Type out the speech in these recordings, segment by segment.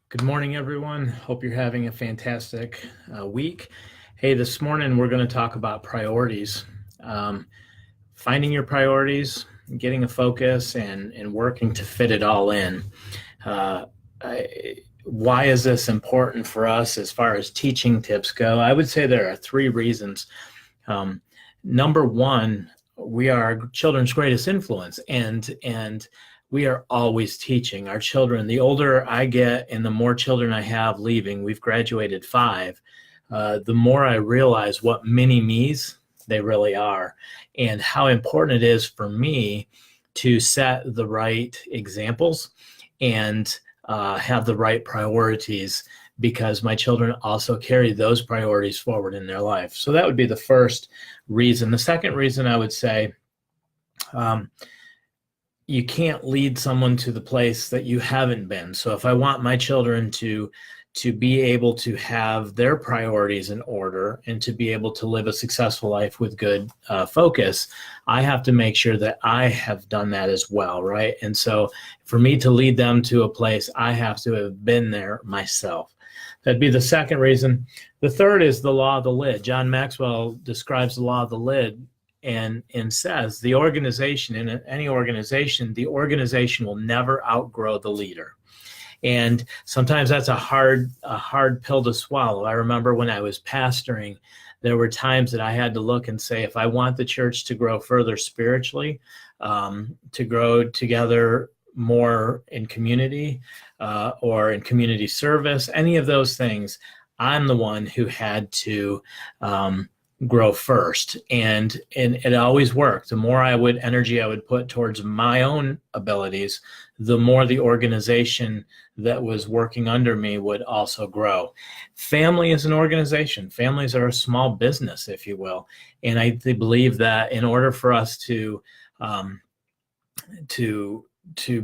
Good morning, everyone. Hope you're having a fantastic week. Hey, this morning we're going to talk about priorities. Finding your priorities, getting a focus, and working to fit it all in. Why is this important for us as far as teaching tips go? I would say there are three reasons. Number one, we are our children's greatest influence, and we are always teaching our children. The older I get and the more children I have leaving, we've graduated 5, the more I realize what mini me's they really are and how important it is for me to set the right examples and have the right priorities, because my children also carry those priorities forward in their life. So that would be the first reason. The second reason I would say, you can't lead someone to the place that you haven't been. So if I want my children to be able to have their priorities in order and to be able to live a successful life with good focus, I have to make sure that I have done that as well, right? And so for me to lead them to a place, I have to have been there myself. That'd be the second reason. The third is the law of the lid. John Maxwell describes the law of the lid and says the organization, in any organization, the organization will never outgrow the leader. And sometimes that's a hard pill to swallow. I remember when I was pastoring, there were times that I had to look and say, if I want the church to grow further spiritually, to grow together more in community or in community service, any of those things, I'm the one who had to grow first. And it always worked. The more energy I would put towards my own abilities, the more the organization that was working under me would also grow. Family is an organization. Families are a small business, if you will. And I believe that in order for us to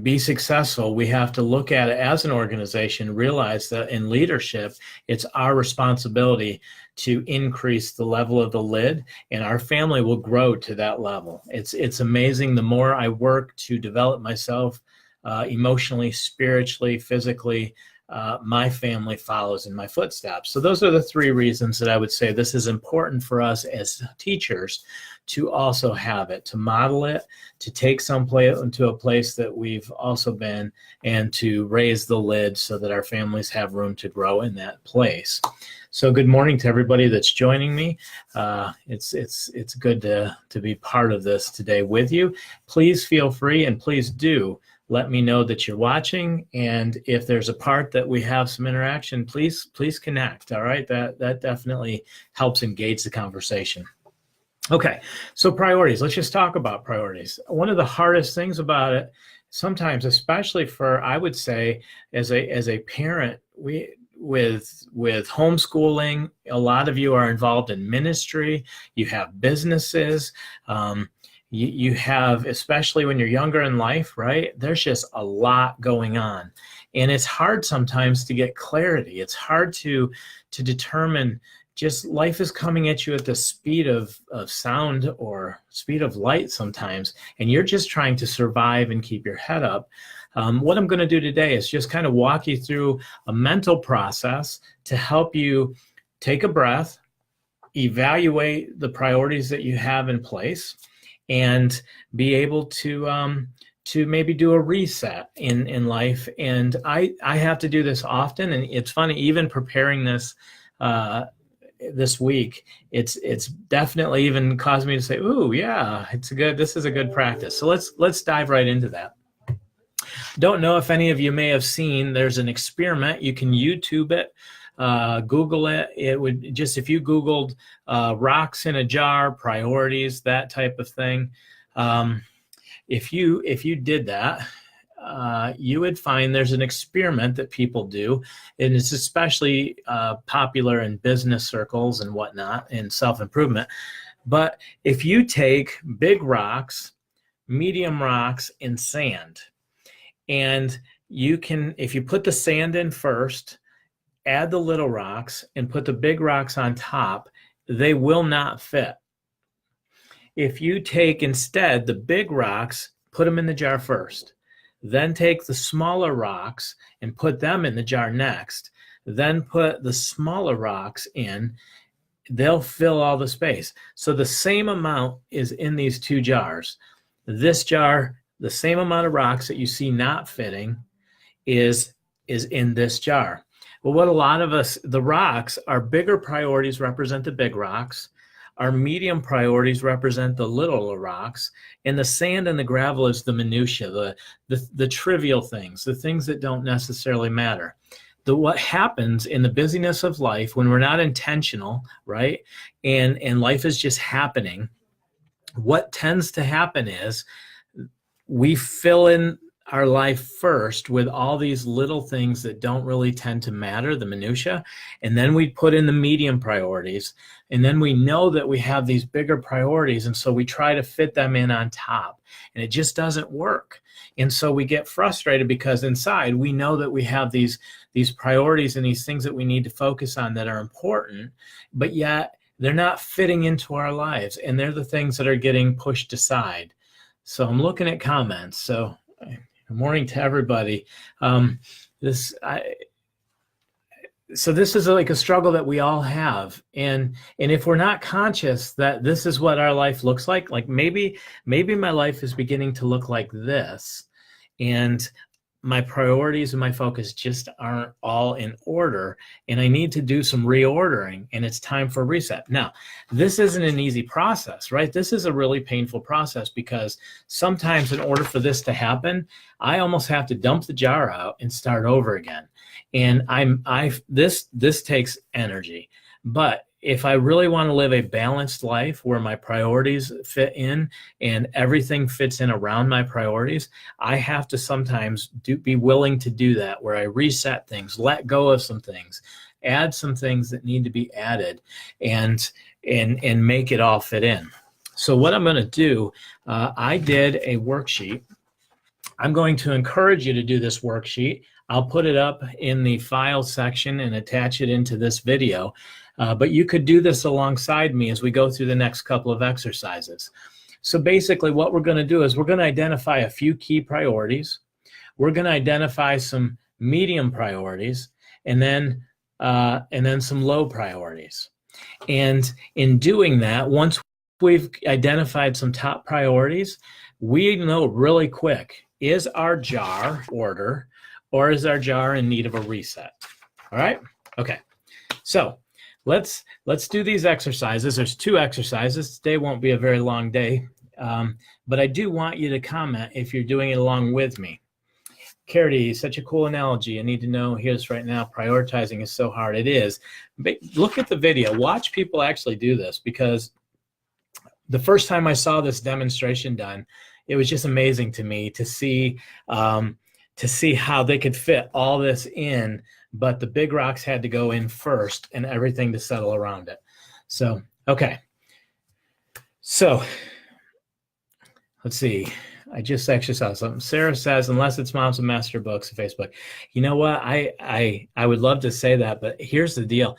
be successful, we have to look at it as an organization, realize that in leadership, it's our responsibility to increase the level of the lid, and our family will grow to that level. It's amazing. The more I work to develop myself emotionally, spiritually, physically, my family follows in my footsteps. So those are the three reasons that I would say this is important for us as teachers to also have it, to model it, to take someplace into a place that we've also been, and to raise the lid so that our families have room to grow in that place. So good morning to everybody that's joining me. It's good to be part of this today with you. Please feel free, and please do let me know that you're watching. And if there's a part that we have some interaction, please connect. All right, that definitely helps engage the conversation. Okay, so priorities. Let's just talk about priorities. One of the hardest things about it, sometimes, especially for, I would say, as a parent, with homeschooling, a lot of you are involved in ministry. You have businesses. You have, especially when you're younger in life, right? There's just a lot going on, and it's hard sometimes to get clarity. It's hard to determine. Just life is coming at you at the speed of sound or speed of light sometimes, and you're just trying to survive and keep your head up. What I'm going to do today is just kind of walk you through a mental process to help you take a breath, evaluate the priorities that you have in place, and be able to maybe do a reset in life. And I have to do this often, and it's funny, even preparing this week, it's definitely even caused me to say, "Ooh, yeah, this is a good practice." So let's dive right into that. Don't know if any of you may have seen, there's an experiment. You can YouTube it, Google it. It would just, if you Googled rocks in a jar, priorities, that type of thing. If you did that, you would find there's an experiment that people do, and it's especially popular in business circles and whatnot, and self-improvement. But if you take big rocks, medium rocks, and sand, and if you put the sand in first, add the little rocks, and put the big rocks on top, they will not fit. If you take instead the big rocks, put them in the jar first, then take the smaller rocks and put them in the jar next, then put the smaller rocks in, they'll fill all the space. So the same amount is in these two jars. This jar, the same amount of rocks that you see not fitting is in this jar. Well, what a lot of us, the rocks, our bigger priorities represent the big rocks. Our medium priorities represent the little rocks, and the sand and the gravel is the minutia, the trivial things, the things that don't necessarily matter. What happens in the busyness of life when we're not intentional, right? And life is just happening. What tends to happen is we fill in our life first with all these little things that don't really tend to matter, the minutia, and then we put in the medium priorities, and then we know that we have these bigger priorities, and so we try to fit them in on top, and it just doesn't work. And so we get frustrated because inside we know that we have these priorities and these things that we need to focus on that are important, but yet they're not fitting into our lives, and they're the things that are getting pushed aside. So I'm looking at comments. So good morning to everybody. So this is like a struggle that we all have, and if we're not conscious that this is what our life looks like maybe my life is beginning to look like this, and my priorities and my focus just aren't all in order, and I need to do some reordering, and it's time for a reset. Now, this isn't an easy process, right? This is a really painful process because sometimes in order for this to happen, I almost have to dump the jar out and start over again. And this takes energy. But if I really want to live a balanced life where my priorities fit in and everything fits in around my priorities, I have to sometimes be willing to do that, where I reset things, let go of some things, add some things that need to be added, and make it all fit in. So what I'm going to do, I did a worksheet. I'm going to encourage you to do this worksheet. I'll put it up in the file section and attach it into this video. But you could do this alongside me as we go through the next couple of exercises. So basically what we're going to do is we're going to identify a few key priorities. We're going to identify some medium priorities, and then some low priorities. And in doing that, once we've identified some top priorities, we know really quick, is our jar order or is our jar in need of a reset? All right? Okay. So let's do these exercises. There's 2 exercises. Today won't be a very long day, but I do want you to comment if you're doing it along with me. Carity, such a cool analogy. I need to know, here's right now, prioritizing is so hard. It is. But look at the video. Watch people actually do this, because the first time I saw this demonstration done, it was just amazing to me to see how they could fit all this in, but the big rocks had to go in first and everything to settle around it. So, okay. So, let's see. I just actually saw something. Sarah says, unless it's Moms and Master Books on Facebook. You know what? I would love to say that, but here's the deal.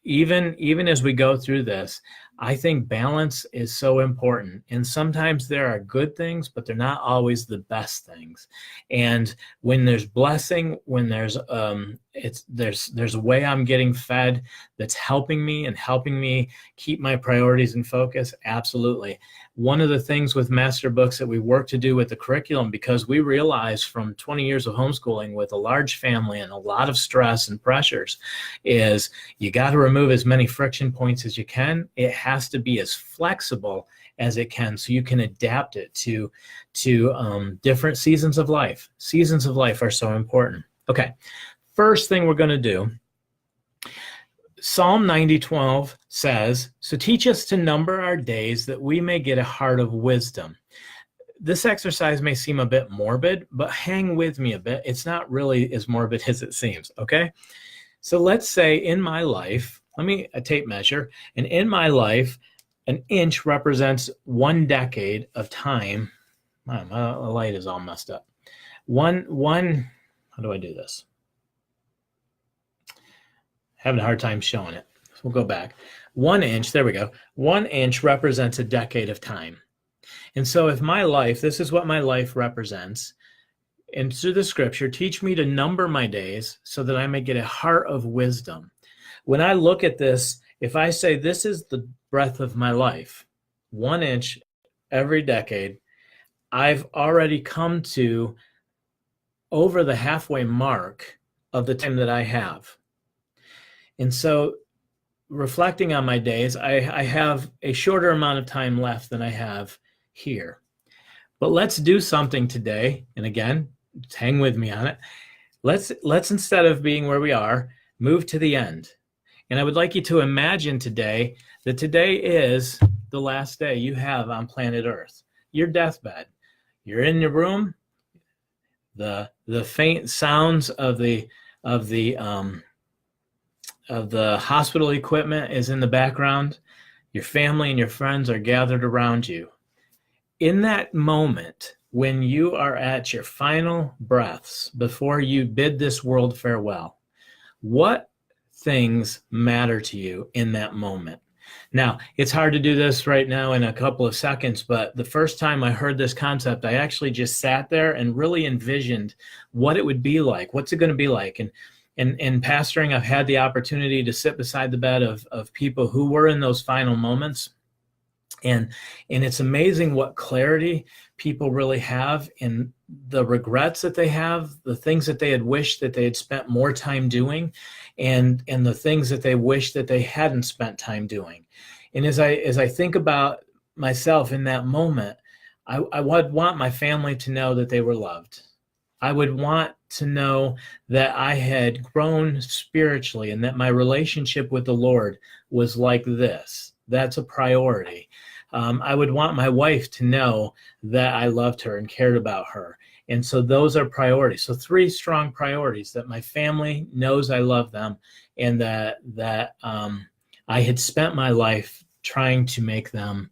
Even as we go through this, I think balance is so important. And sometimes there are good things, but they're not always the best things. And when there's blessing, when there's a way I'm getting fed that's helping me keep my priorities in focus, absolutely. One of the things with Master Books that we work to do with the curriculum, because we realize from 20 years of homeschooling with a large family and a lot of stress and pressures, is you got to remove as many friction points as you can. It has to be as flexible as it can, so you can adapt it to different seasons of life. Seasons of life are so important. Okay, first thing we're going to do, Psalm 90:12 says, so teach us to number our days that we may get a heart of wisdom. This exercise may seem a bit morbid, but hang with me a bit. It's not really as morbid as it seems, okay? So let's say in my life, a tape measure, and in my life, an inch represents 1 decade of time. My light is all messed up. One, how do I do this? Having a hard time showing it. So we'll go back. 1 inch, there we go. 1 inch represents a decade of time. And so if my life, this is what my life represents, and through the scripture, teach me to number my days so that I may get a heart of wisdom. When I look at this, if I say this is the breadth of my life, 1 inch every decade, I've already come to over the halfway mark of the time that I have. And so reflecting on my days, I have a shorter amount of time left than I have here. But let's do something today. And again, hang with me on it. Let's instead of being where we are, move to the end. And I would like you to imagine today that today is the last day you have on planet Earth. Your deathbed. You're in your room. The faint sounds of the hospital equipment is in the background. Your family and your friends are gathered around you. In that moment, when you are at your final breaths before you bid this world farewell, what things matter to you in that moment? Now, it's hard to do this right now in a couple of seconds, but the first time I heard this concept, I actually just sat there and really envisioned what it would be like. What's it going to be like? And pastoring, I've had the opportunity to sit beside the bed of people who were in those final moments. And it's amazing what clarity people really have in the regrets that they have, the things that they had wished that they had spent more time doing, and the things that they wish that they hadn't spent time doing. And as I think about myself in that moment, I would want my family to know that they were loved. I would want to know that I had grown spiritually and that my relationship with the Lord was like this. That's a priority. I would want my wife to know that I loved her and cared about her. And so those are priorities. So 3 strong priorities: that my family knows I love them, and that I had spent my life trying to make them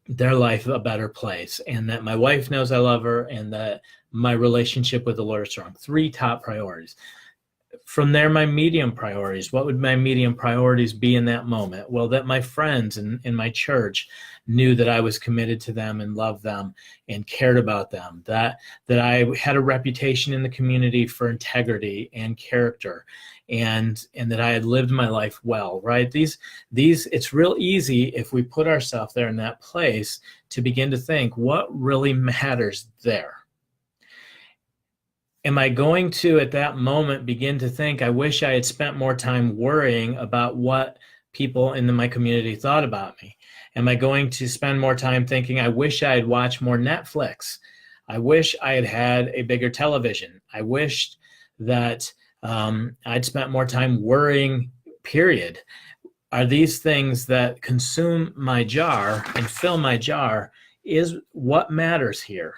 their life a better place, and that my wife knows I love her, and that my relationship with the Lord is strong. 3 top priorities. From there, my medium priorities. What would my medium priorities be in that moment? Well, that my friends in my church knew that I was committed to them and loved them and cared about them. That I had a reputation in the community for integrity and character, and that I had lived my life well, right? These it's real easy if we put ourselves there in that place to begin to think, what really matters there? Am I going to, at that moment, begin to think, I wish I had spent more time worrying about what people in my community thought about me? Am I going to spend more time thinking, I wish I had watched more Netflix? I wish I had had a bigger television. I wished that I'd spent more time worrying, period. Are these things that consume my jar and fill my jar is what matters here?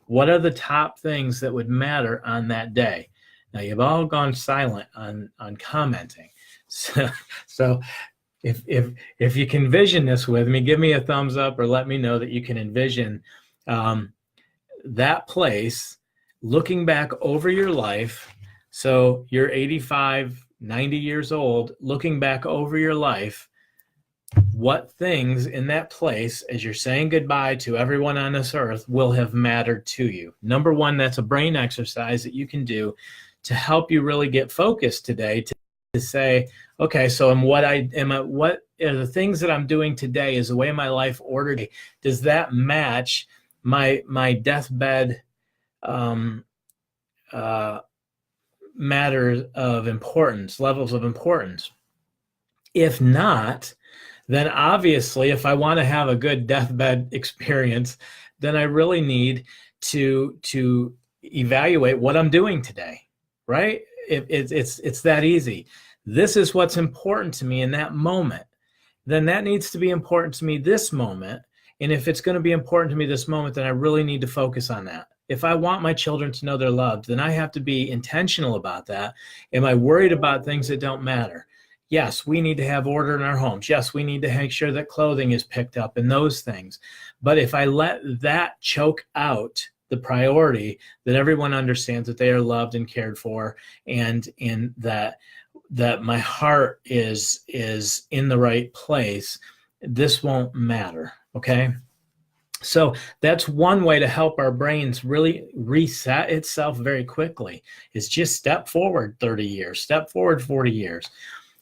What are the top things that would matter on that day? Now, you've all gone silent on commenting. So if you can envision this with me, give me a thumbs up or let me know that you can envision that place, looking back over your life. So you're 85, 90 years old, looking back over your life. What things in that place, as you're saying goodbye to everyone on this earth, will have mattered to you? Number 1, that's a brain exercise that you can do to help you really get focused today, to say, okay, so what are the things that I'm doing today? Is the way my life ordered? Does that match my deathbed matters of importance, levels of importance? If not, then obviously, if I want to have a good deathbed experience, then I really need to evaluate what I'm doing today, right? It's that easy. This is what's important to me in that moment. Then that needs to be important to me this moment. And if it's going to be important to me this moment, then I really need to focus on that. If I want my children to know they're loved, then I have to be intentional about that. Am I worried about things that don't matter? Yes, we need to have order in our homes. Yes, we need to make sure that clothing is picked up and those things. But if I let that choke out the priority that everyone understands that they are loved and cared for, and in that my heart is in the right place, this won't matter, okay? So that's one way to help our brains really reset itself very quickly, is just step forward 30 years, step forward 40 years.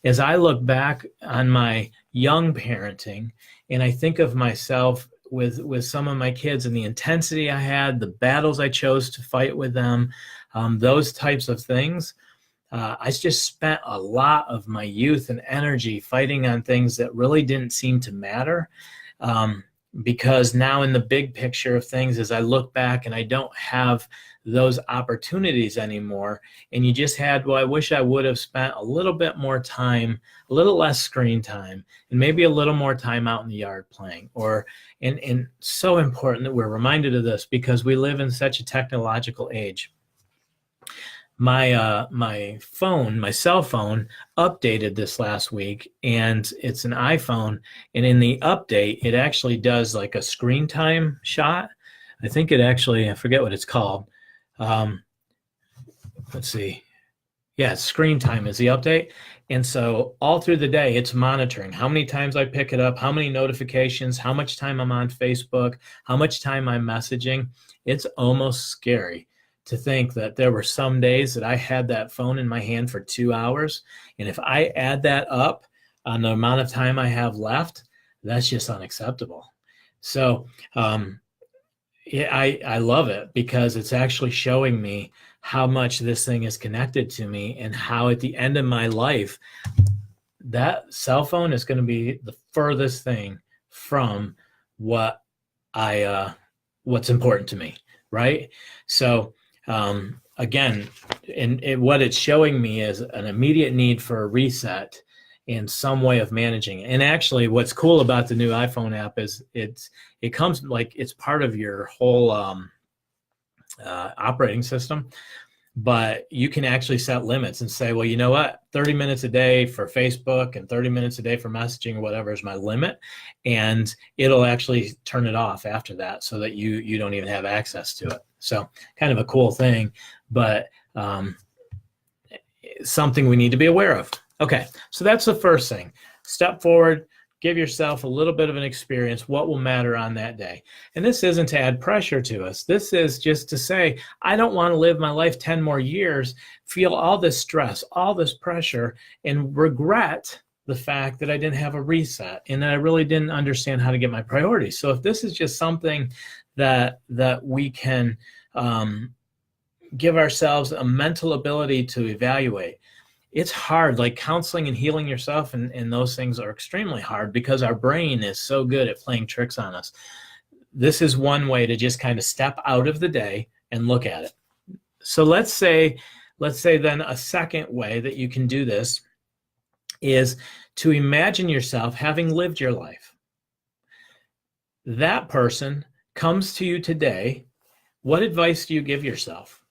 As I look back on my young parenting and I think of myself with some of my kids and the intensity I had, the battles I chose to fight with them, those types of things, I just spent a lot of my youth and energy fighting on things that really didn't seem to matter. Because now in the big picture of things, as I look back and I don't have those opportunities anymore, and you just had, well, I wish I would have spent a little bit more time, a little less screen time, and maybe a little more time out in the yard playing. And so important that we're reminded of this because we live in such a technological age. My phone, my cell phone, updated this last week, and it's an iPhone. And in the update, it actually does like a screen time shot. I think it actually, I forget what it's called. Let's see. Yeah, screen time is the update. And so all through the day, it's monitoring how many times I pick it up, how many notifications, how much time I'm on Facebook, how much time I'm messaging. It's almost scary to think that there were some days that I had that phone in my hand for 2 hours. And if I add that up on the amount of time I have left, that's just unacceptable. So yeah, I love it because it's actually showing me how much this thing is connected to me and how at the end of my life, that cell phone is going to be the furthest thing from what's important to me, right? So again, what it's showing me is an immediate need for a reset in some way of managing it. And actually, what's cool about the new iPhone app is it comes like it's part of your whole operating system. But you can actually set limits and say, well, you know what, 30 minutes a day for Facebook and 30 minutes a day for messaging or whatever is my limit. And it'll actually turn it off after that so that you don't even have access to it. So kind of a cool thing, but something we need to be aware of. Okay, so that's the first thing. Step forward, give yourself a little bit of an experience, what will matter on that day. And this isn't to add pressure to us. This is just to say, I don't want to live my life 10 more years, feel all this stress, all this pressure, and regret the fact that I didn't have a reset and that I really didn't understand how to get my priorities. So if this is just something that we can give ourselves a mental ability to evaluate, it's hard. Like counseling and healing yourself and those things are extremely hard because our brain is so good at playing tricks on us. This is one way to just kind of step out of the day and look at it. So let's say then a second way that you can do this is to imagine yourself having lived your life. That person comes to you today. What advice do you give yourself?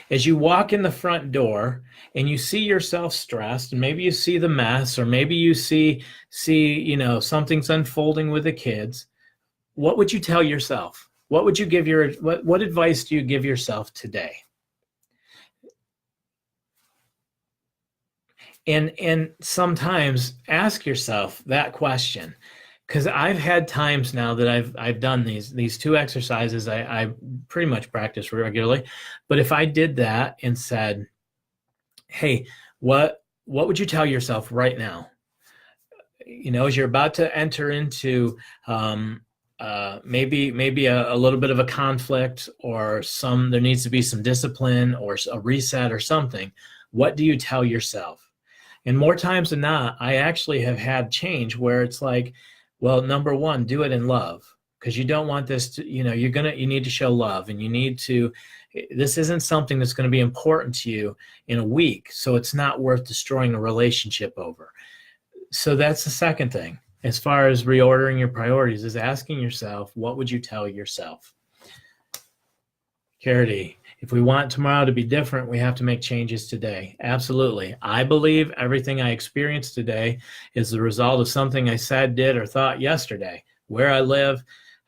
As you walk in the front door and you see yourself stressed, and maybe you see the mess, or maybe you see something's unfolding with the kids, what would you tell yourself? What would you give what advice do you give yourself today? And sometimes ask yourself that question. Because I've had times now that I've done these two exercises. I pretty much practice regularly, but if I did that and said, "Hey, what would you tell yourself right now?" As you're about to enter into maybe a little bit of a conflict, or there needs to be some discipline or a reset or something. What do you tell yourself? And more times than not, I actually have had change where it's like, well, number one, do it in love, because you don't want this to, you need to show love, and this isn't something that's going to be important to you in a week. So it's not worth destroying a relationship over. So that's the second thing. As far as reordering your priorities, is asking yourself, what would you tell yourself? Charity, if we want tomorrow to be different, we have to make changes today. Absolutely. I believe everything I experienced today is the result of something I said, did, or thought yesterday. Where I live,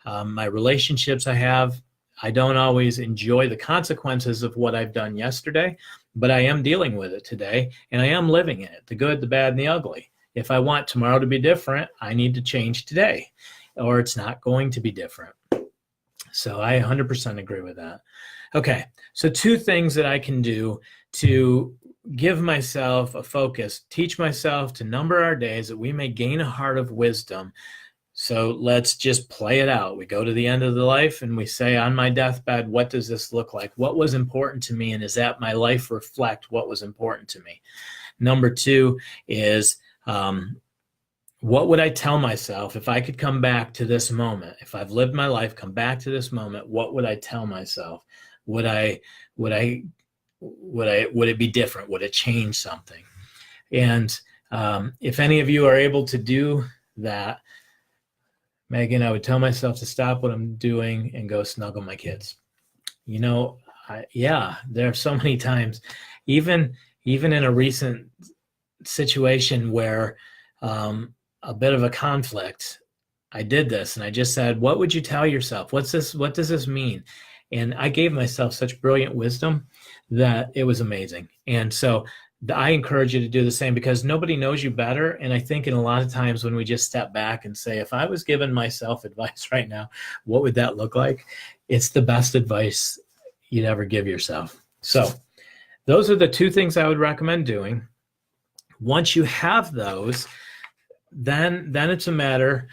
my relationships I have, I don't always enjoy the consequences of what I've done yesterday, but I am dealing with it today, and I am living in it, the good, the bad, and the ugly. If I want tomorrow to be different, I need to change today, or it's not going to be different. So I 100% agree with that. Okay, so 2 things that I can do to give myself a focus, teach myself to number our days that we may gain a heart of wisdom. So let's just play it out. We go to the end of the life and we say, on my deathbed, what does this look like? What was important to me? And is that my life reflect what was important to me? Number 2 is, what would I tell myself if I could come back to this moment? If I've lived my life, come back to this moment, what would I tell myself? Would it be different? Would it change something? And if any of you are able to do that, Megan, I would tell myself to stop what I'm doing and go snuggle my kids. You know, there are so many times, even in a recent situation where a bit of a conflict, I did this and I just said, what would you tell yourself? What does this mean? And I gave myself such brilliant wisdom that it was amazing. And so I encourage you to do the same, because nobody knows you better. And I think in a lot of times when we just step back and say, if I was giving myself advice right now, what would that look like? It's the best advice you'd ever give yourself. So those are the 2 things I would recommend doing. Once you have those, then it's a matter,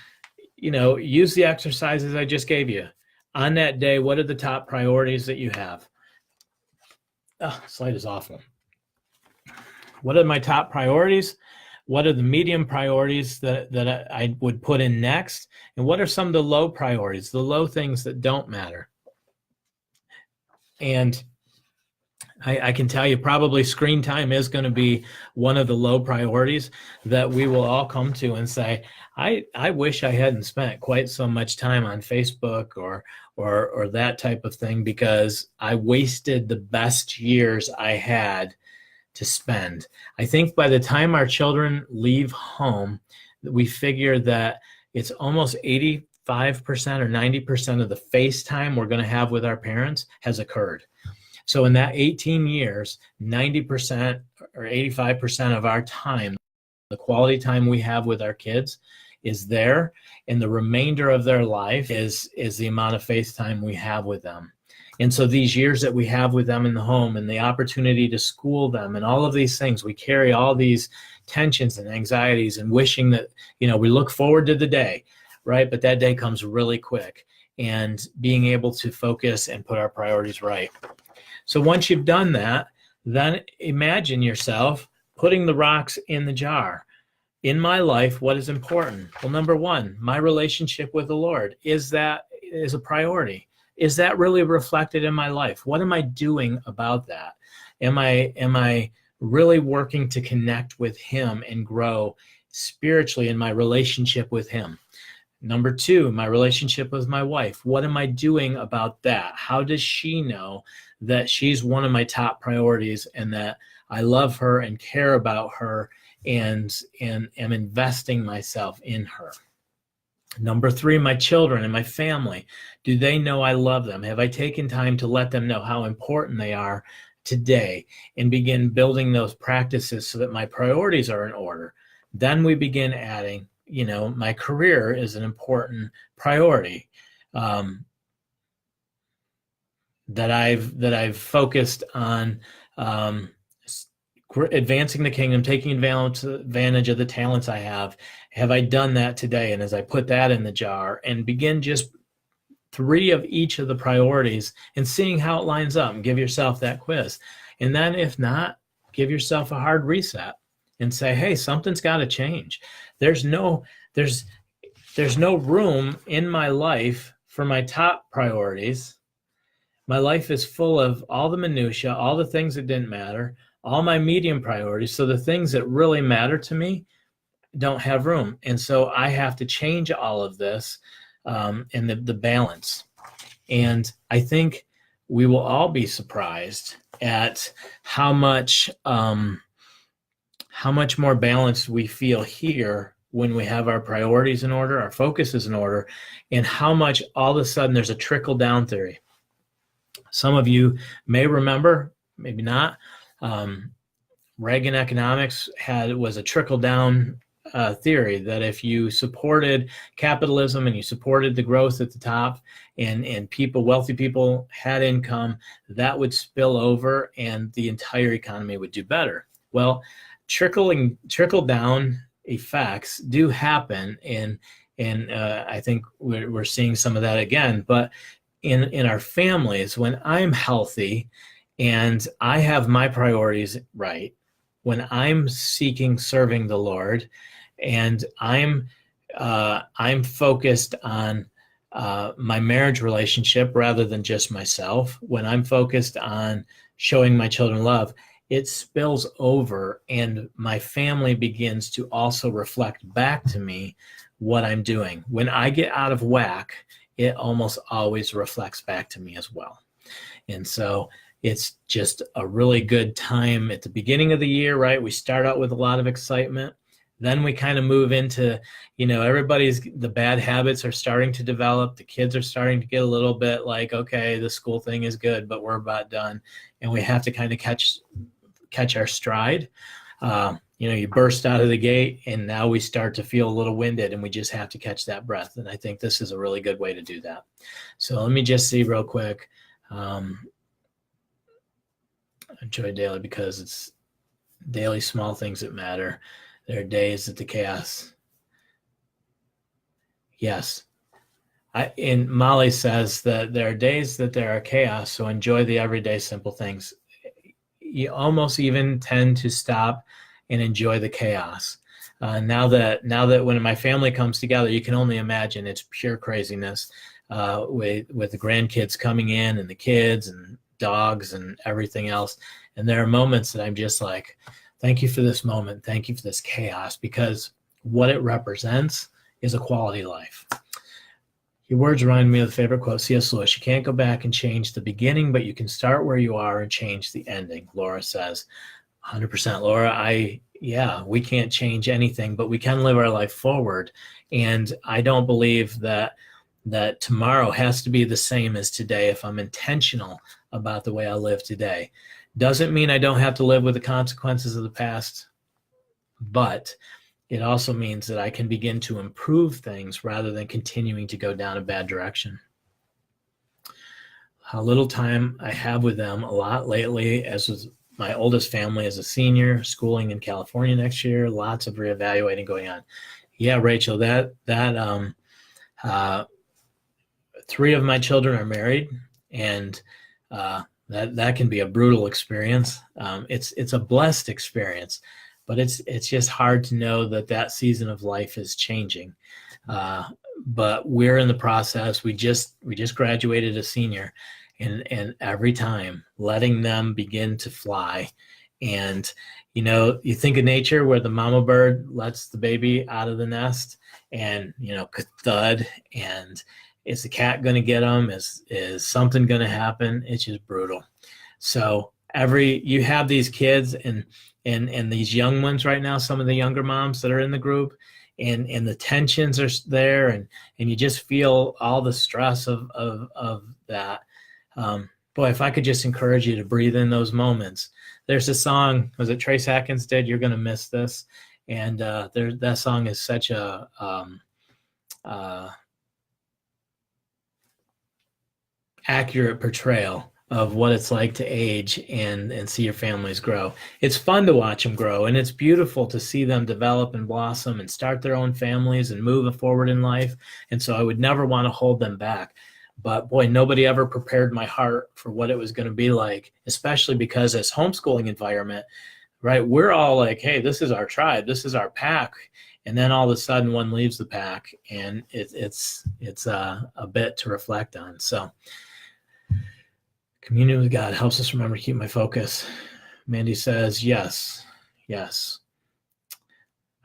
use the exercises I just gave you. On that day, what are the top priorities that you have? Oh, slide is awful. What are my top priorities? What are the medium priorities that I would put in next? And what are some of the low priorities, the low things that don't matter? And I can tell you probably screen time is going to be one of the low priorities that we will all come to and say, I wish I hadn't spent quite so much time on Facebook or that type of thing, because I wasted the best years I had to spend. I think by the time our children leave home, we figure that it's almost 85% or 90% of the face time we're going to have with our parents has occurred. So in that 18 years, 90% or 85% of our time, the quality time we have with our kids, is there, and the remainder of their life is the amount of face time we have with them. And so these years that we have with them in the home and the opportunity to school them and all of these things, we carry all these tensions and anxieties and wishing that, we look forward to the day, right? But that day comes really quick, and being able to focus and put our priorities right. So once you've done that, then imagine yourself putting the rocks in the jar. In my life, what is important? Well, number 1, my relationship with the Lord. Is a priority? Is that really reflected in my life? What am I doing about that? Am I really working to connect with Him and grow spiritually in my relationship with Him? Number 2, my relationship with my wife. What am I doing about that? How does she know that she's one of my top priorities and that I love her and care about her and am investing myself in her? Number 3, my children and my family. Do they know I love them? Have I taken time to let them know how important they are today and begin building those practices so that my priorities are in order? Then we begin adding, my career is an important priority that I've focused on advancing the kingdom, taking advantage of the talents I have. Have I done that today? And as I put that in the jar and begin just 3 of each of the priorities and seeing how it lines up, and give yourself that quiz. And then if not, give yourself a hard reset and say, hey, something's got to change. There's no room in my life for my top priorities. My life is full of all the minutia, all the things that didn't matter, all my medium priorities. So the things that really matter to me don't have room. And so I have to change all of this in the balance. And I think we will all be surprised at how much more balanced we feel here when we have our priorities in order, our focus is in order, and how much all of a sudden there's a trickle-down theory. Some of you may remember, maybe not, Reagan economics was a trickle-down theory that if you supported capitalism and you supported the growth at the top, and wealthy people had income, that would spill over and the entire economy would do better. Well, trickle down effects do happen, and I think we're seeing some of that again. But in our families, when I'm healthy and I have my priorities right, when I'm serving the Lord, and I'm focused on my marriage relationship rather than just myself, when I'm focused on showing my children love, it spills over, and my family begins to also reflect back to me what I'm doing. When I get out of whack, it almost always reflects back to me as well. And so it's just a really good time at the beginning of the year, right? We start out with a lot of excitement. Then we kind of move into, the bad habits are starting to develop. The kids are starting to get a little bit like, okay, the school thing is good, but we're about done. And we have to kind of catch our stride. You burst out of the gate, and now we start to feel a little winded, and we just have to catch that breath. And I think this is a really good way to do that. So let me just see real quick. Enjoy daily because it's daily small things that matter. There are days that the chaos. Yes. And Molly says that there are days that there are chaos, so enjoy the everyday simple things. You almost even tend to stop and enjoy the chaos. Now that when my family comes together, you can only imagine it's pure craziness with the grandkids coming in and the kids and dogs and everything else. And there are moments that I'm just like, thank you for this moment. Thank you for this chaos, because what it represents is a quality life. Your words remind me of the favorite quote, C.S. Lewis. You can't go back and change the beginning, but you can start where you are and change the ending, Laura says. 100%, Laura. We can't change anything, but we can live our life forward. And I don't believe that tomorrow has to be the same as today if I'm intentional about the way I live today. Doesn't mean I don't have to live with the consequences of the past, but it also means that I can begin to improve things rather than continuing to go down a bad direction. How little time I have with them a lot lately, as with my oldest family as a senior, schooling in California next year, lots of reevaluating going on. Yeah, Rachel, that 3 of my children are married, and that can be a brutal experience. It's a blessed experience, but it's just hard to know that season of life is changing. But we're in the process. We just graduated a senior, and every time letting them begin to fly. And you think of nature where the mama bird lets the baby out of the nest, and thud, and is the cat going to get them? Is something going to happen? It's just brutal. So you have these kids and these young ones right now, some of the younger moms that are in the group, and the tensions are there, and you just feel all the stress of that. Boy, if I could just encourage you to breathe in those moments. There's a song, was it Trace Atkins did, You're Gonna Miss This? And that song is such a accurate portrayal of what it's like to age and see your families grow. It's fun to watch them grow, and it's beautiful to see them develop and blossom and start their own families and move forward in life. And so I would never want to hold them back. But boy, nobody ever prepared my heart for what it was going to be like, especially because as homeschooling environment, right, we're all like, hey, this is our tribe, this is our pack. And then all of a sudden one leaves the pack, and it's a bit to reflect on. So communion with God helps us remember to keep my focus. Mandy says, yes.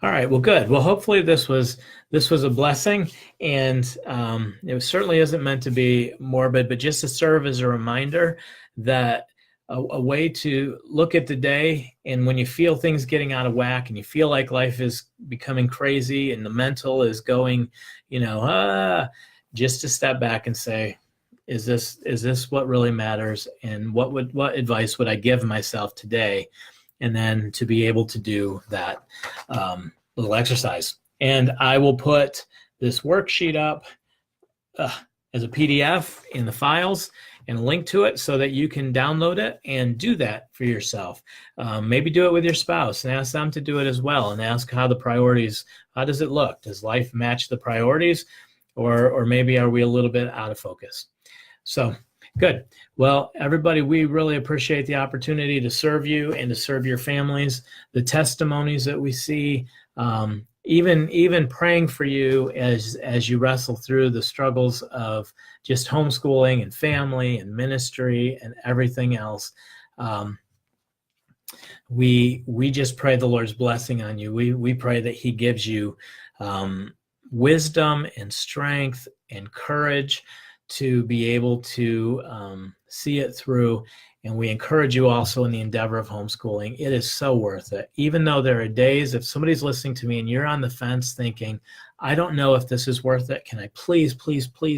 All right, well, good. Well, hopefully this was a blessing, and it certainly isn't meant to be morbid, but just to serve as a reminder that a way to look at the day, and when you feel things getting out of whack and you feel like life is becoming crazy and the mental is going, just to step back and say, is this what really matters, and what advice would I give myself today? And then to be able to do that, little exercise. And I will put this worksheet up as a PDF in the files and a link to it so that you can download it and do that for yourself. Maybe do it with your spouse and ask them to do it as well, and ask how does it look? Does life match the priorities, or maybe are we a little bit out of focus? So good. Well, everybody, we really appreciate the opportunity to serve you and to serve your families. The testimonies that we see, even praying for you as you wrestle through the struggles of just homeschooling and family and ministry and everything else. We just pray the Lord's blessing on you. We pray that he gives you wisdom and strength and courage to be able to see it through. And we encourage you also in the endeavor of homeschooling. It is so worth it. Even though there are days, if somebody's listening to me and you're on the fence thinking, I don't know if this is worth it, can I please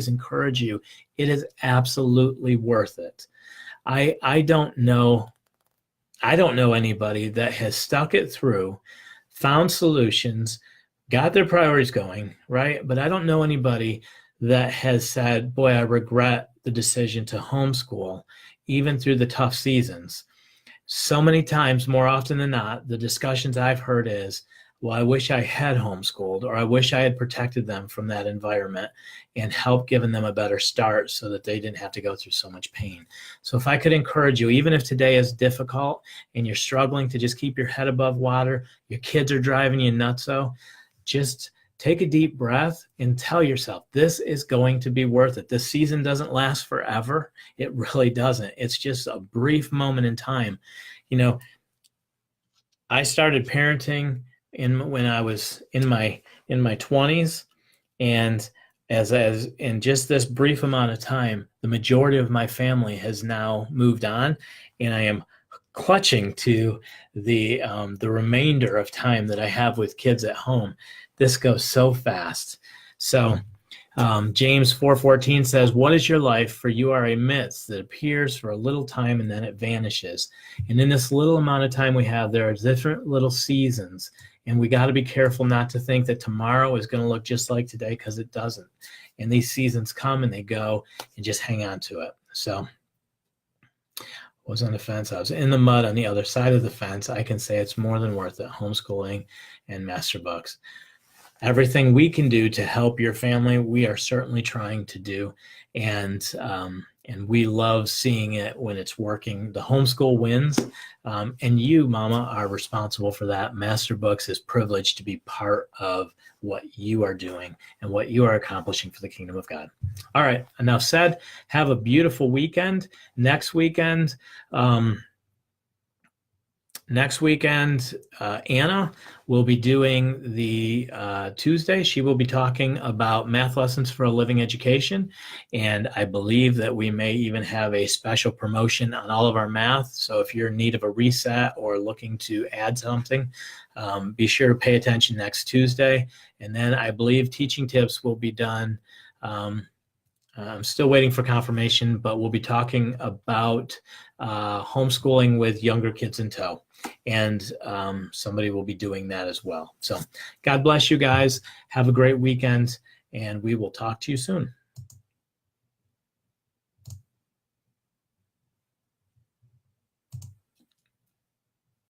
encourage you? It is absolutely worth it. I don't know anybody that has stuck it through, found solutions, got their priorities going, right? But I don't know anybody that has said, boy, I regret the decision to homeschool, even through the tough seasons. So many times, more often than not, the discussions I've heard is, well, I wish I had homeschooled, or I wish I had protected them from that environment and helped given them a better start so that they didn't have to go through so much pain. So if I could encourage you, even if today is difficult and you're struggling to just keep your head above water, your kids are driving you nutso, just take a deep breath and tell yourself, this is going to be worth it. This season doesn't last forever. It really doesn't. It's just a brief moment in time. You know, I started parenting when I was in my 20s, and as in just this brief amount of time, the majority of my family has now moved on, and I am clutching to the remainder of time that I have with kids at home. This goes so fast. So James 4:14 says, what is your life? For you are a mist that appears for a little time and then it vanishes. And in this little amount of time we have, there are different little seasons. And we got to be careful not to think that tomorrow is going to look just like today, because it doesn't. And these seasons come and they go, and just hang on to it. So I was on the fence. I was in the mud on the other side of the fence. I can say it's more than worth it, homeschooling and master books. Everything we can do to help your family, we are certainly trying to do. And we love seeing it when it's working. The homeschool wins. And you, Mama, are responsible for that. Master Books is privileged to be part of what you are doing and what you are accomplishing for the kingdom of God. All right, enough said. Have a beautiful weekend. Next weekend, Anna will be doing the Tuesday. She will be talking about math lessons for a living education. And I believe that we may even have a special promotion on all of our math. So if you're in need of a reset or looking to add something, be sure to pay attention next Tuesday. And then I believe teaching tips will be done. I'm still waiting for confirmation, but we'll be talking about homeschooling with younger kids in tow. And somebody will be doing that as well. So God bless you guys. Have a great weekend, and we will talk to you soon.